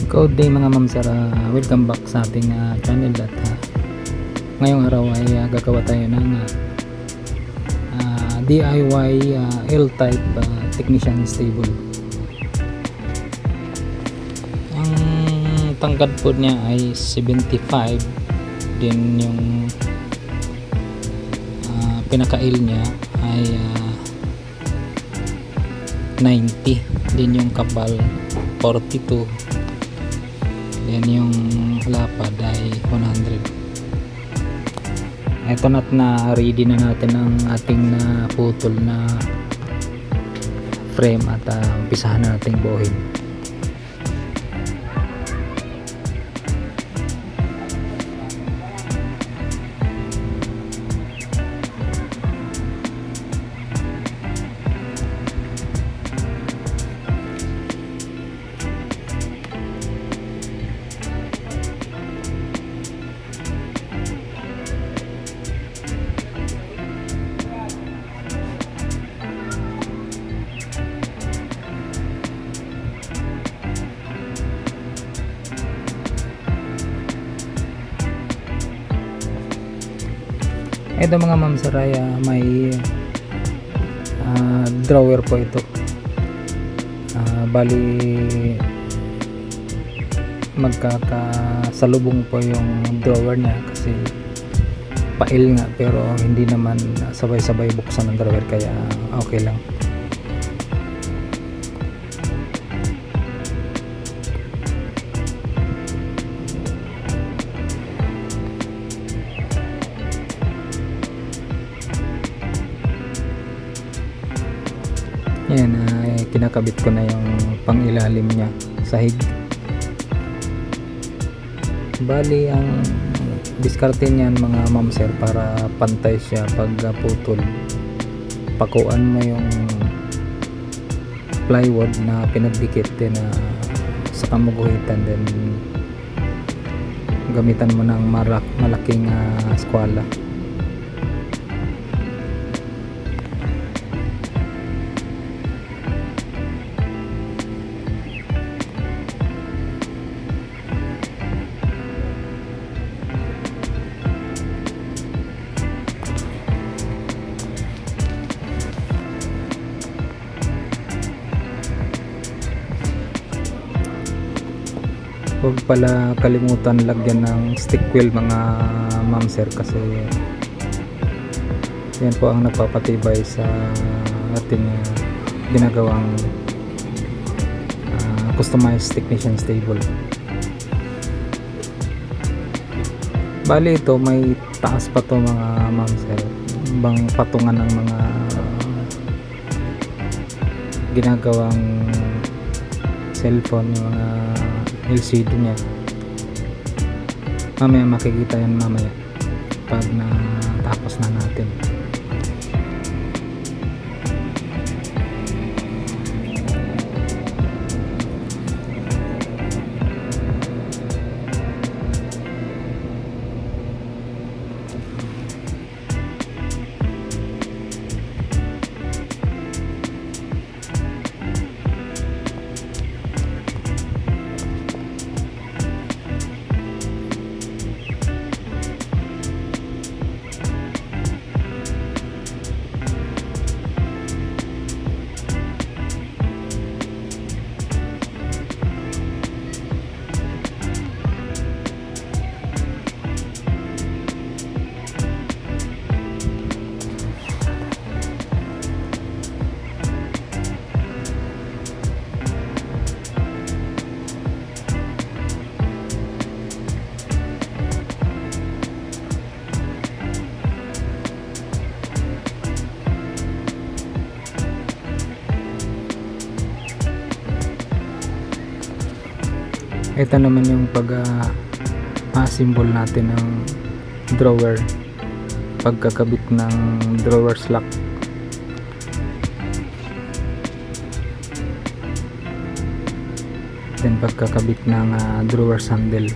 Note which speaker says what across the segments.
Speaker 1: Good day mga ma'am sir, welcome back sa ating channel at ngayong araw ay gagawa tayo ng DIY L-type technician stable. Ang tangkad po niya ay 75, din yung pinaka-L niya ay 90, din yung kapal 42, then yung lapad ay 100. Ito na ready na natin ang ating putol na frame at umpisahan na nating buuhin. Ito mga ma'am saraya, may drawer po ito. Bali magkakasalubong po yung drawer niya kasi pail nga, pero hindi naman sabay-sabay buksan ng drawer, kaya okay lang. Yan, kinakabit ko na yung pangilalim niya, sahig. Bali ang diskarte niyan mga ma'am sir, para pantay siya pag putol, pakuan mo yung plywood na pinagdikit din sa kamuguhitan, then gamitan mo ng malaking skwala. Huwag pala kalimutan lagyan ng stick wheel mga ma'am sir, kasi yan po ang nagpapatibay sa ating ginagawang customized technician stable. Bali ito may taas pa to mga ma'am sir, bang patungan ng mga ginagawang cellphone, yung mga LCD niya. Mamaya makikita yan mamaya pag natapos na natin. Ito naman yung pag-assemble natin ng drawer, pagkakabit ng drawer slack. Then pagkakabit ng drawer handle.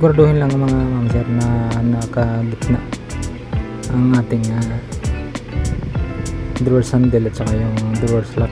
Speaker 1: siguraduhin lang mga ma'am sir na nakagitna ang ating drawer handle at saka yung drawer slot.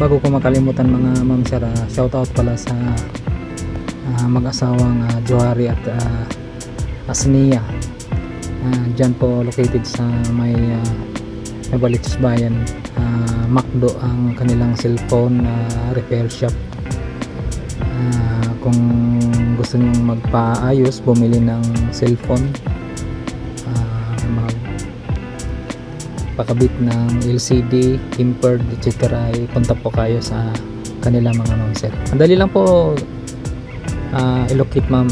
Speaker 1: Bago ko makalimutan mga ma'am sir, shoutout pala sa mag-asawang Johari at Asnia. Dyan po located sa may Novaliches Bayan. Macdo ang kanilang cellphone repair shop. Kung gusto nyong magpaayos, bumili ng cellphone, pakabit ng LCD, tempered, etc. ay punta po kayo sa kanila mga ma'am sir. Madali lang po i-locate ma'am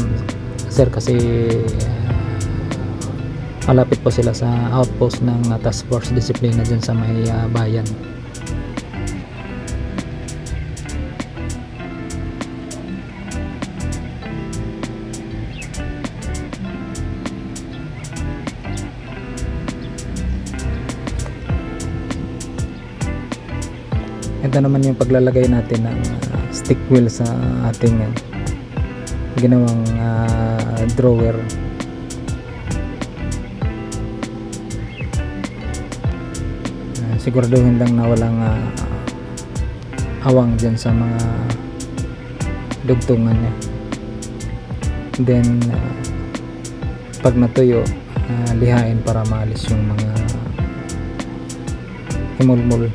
Speaker 1: sir kasi malapit po sila sa outpost ng task force disiplina dyan sa may bayan. Ito naman yung paglalagay natin ng stick wheel sa ating ginawang drawer. Siguraduhin lang na walang awang dyan sa mga dugtungan niya. Then pag natuyo, lihain para maalis yung mga himulmul.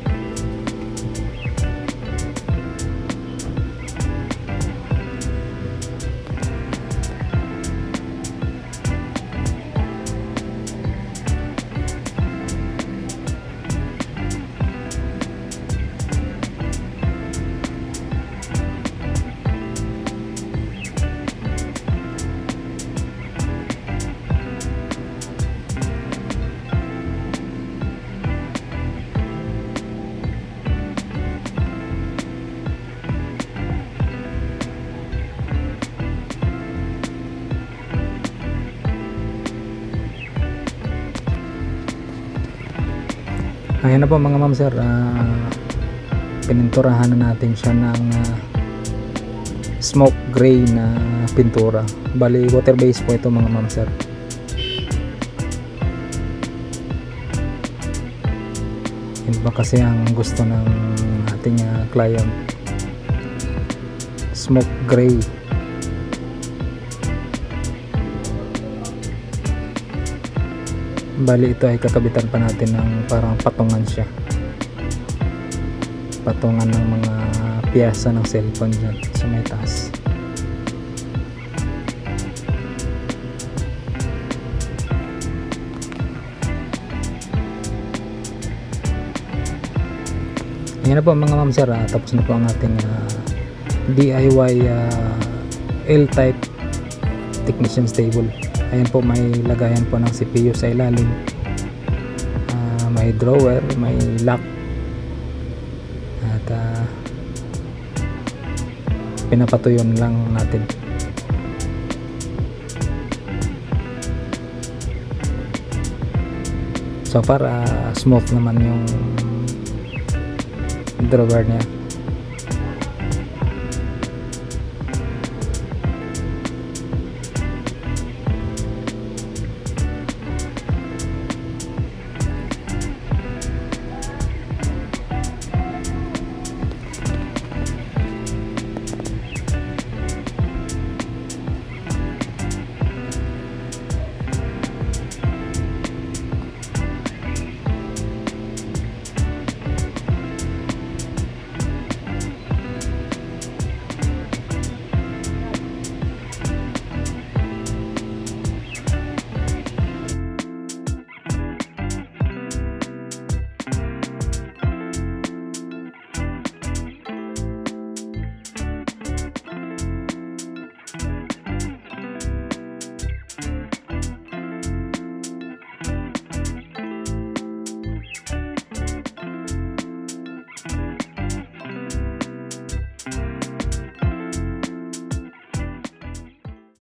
Speaker 1: Ayan na po mga ma'am sir, pininturahan na natin siya ng smoke gray na pintura. Bali water based po ito mga ma'am sir. Yun ba kasi ang gusto ng ating client, smoke gray. Bali ito ay kakabitan pa natin ng parang patungan siya, patungan ng mga piyesa ng cellphone dyan sa may taas. Ayan na po mga ma'am sir, tapos na po ang ating DIY L-type technician's table. Ayan po, may lagayan po ng CPU sa ilalim, may drawer, may lock, at pinapatuyon lang natin. So para smooth naman yung drawer niya.